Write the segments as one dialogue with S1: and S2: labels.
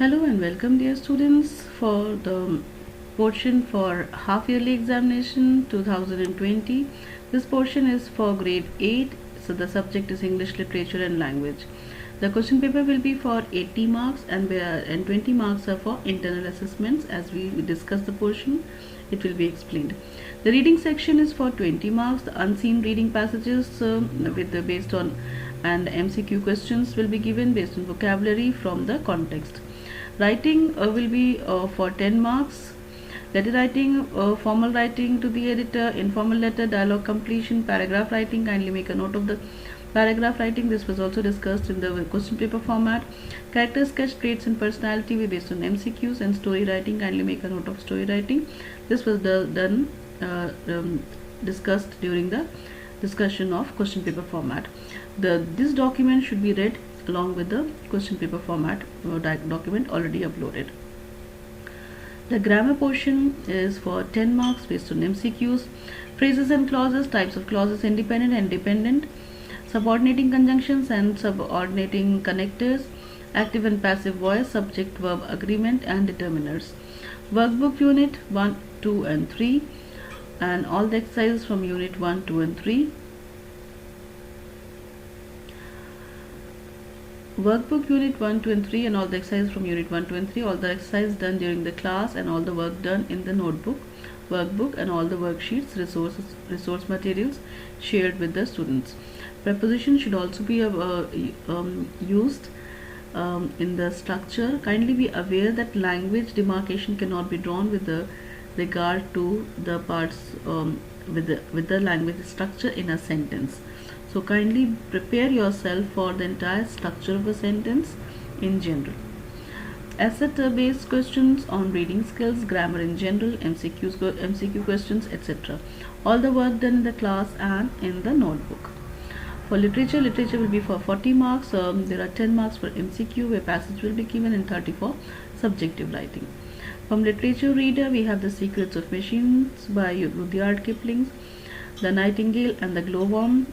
S1: Hello and welcome dear students for the portion for half yearly examination 2020. This portion is for grade 8, so the subject is English literature and language. The question paper will be for 80 marks and 20 marks are for internal assessments. As we discuss the portion, it will be explained. The reading section is for 20 marks. The unseen reading passages based on and MCQ questions will be given based on vocabulary from the context. Writing will be for 10 marks. Letter writing, formal writing to the editor, informal letter, dialogue completion, paragraph writing. Kindly make a note of the paragraph writing. This was also discussed in the question paper format. Character sketch, traits and personality were based on MCQs, and story writing. Kindly make a note of story writing. This was discussed during the discussion of question paper format. This document should be read along with the question paper format document already uploaded. The grammar portion is for 10 marks based on MCQs. Phrases and clauses, types of clauses, independent and dependent, subordinating conjunctions and subordinating connectors, active and passive voice, subject verb agreement and determiners. Workbook unit 1, 2 and 3 and all the exercises from unit 1, 2 and 3. Workbook unit 1, 2 and 3 and all the exercises from unit 1, 2 and 3, all the exercises done during the class and all the work done in the notebook, workbook and all the worksheets, resource materials shared with the students. Preposition should also be used in the structure. Kindly be aware that language demarcation cannot be drawn with the regard to the parts with the language structure in a sentence. So kindly prepare yourself for the entire structure of a sentence in general. Asset-based questions on reading skills, grammar in general, MCQ questions, etc. All the work done in the class and in the notebook. For literature will be for 40 marks. There are 10 marks for MCQ where passage will be given and 30 for subjective writing. From literature reader, we have The Secrets of Machines by Rudyard Kipling, The Nightingale and the Glowworm.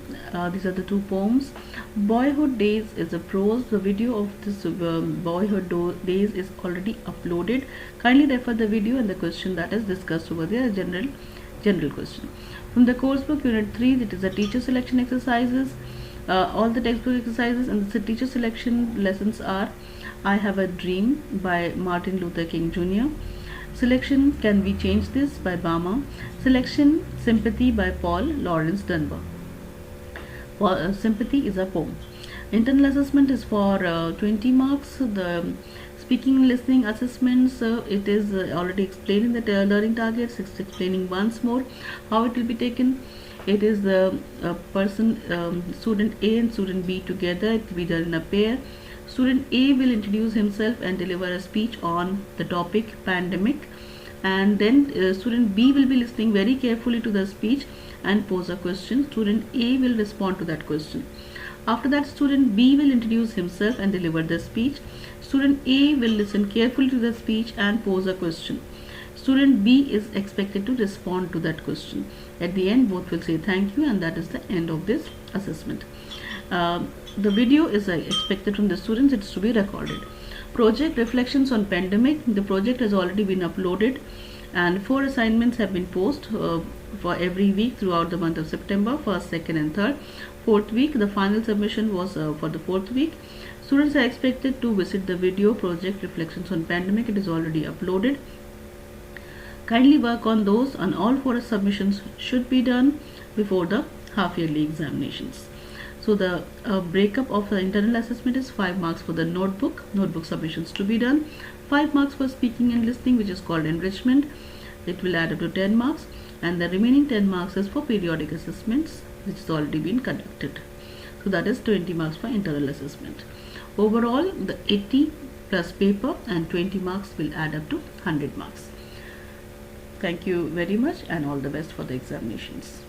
S1: These are the two poems. Boyhood Days is a prose. The video of this Boyhood Days is already uploaded. Kindly refer the video and the question that is discussed over there. General question. From the course book unit 3, it is the teacher selection exercises. All the textbook exercises and the teacher selection lessons are I Have a Dream by Martin Luther King Jr. Selection Can We Change This by Bama. Selection Sympathy by Paul Laurence Dunbar. Sympathy is a poem. Internal assessment is for 20 marks. The speaking and listening assessments, it is already explained in the learning targets. It's explaining once more how it will be taken. It is the student A and student B together. It will be done in a pair. Student A will introduce himself and deliver a speech on the topic pandemic, and then student B will be listening very carefully to the speech and pose a question. Student A will respond to that question. After that, student B will introduce himself and deliver the speech. Student A will listen carefully to the speech and pose a question. Student B is expected to respond to that question. At the end, both will say thank you, and that is the end of this assessment. The video is expected from the students. It's to be recorded. Project Reflections on Pandemic. The project has already been uploaded and 4 assignments have been posted for every week throughout the month of September, 1st, 2nd and 3rd. 4th week, the final submission was for the 4th week. Students are expected to visit the video Project Reflections on Pandemic. It is already uploaded. Kindly work on those, and all 4 submissions should be done before the half-yearly examinations. So the breakup of the internal assessment is 5 marks for the notebook submissions to be done, 5 marks for speaking and listening, which is called enrichment. It will add up to 10 marks, and the remaining 10 marks is for periodic assessments, which has already been conducted. So that is 20 marks for internal assessment. Overall, the 80 plus paper and 20 marks will add up to 100 marks. Thank you very much and all the best for the examinations.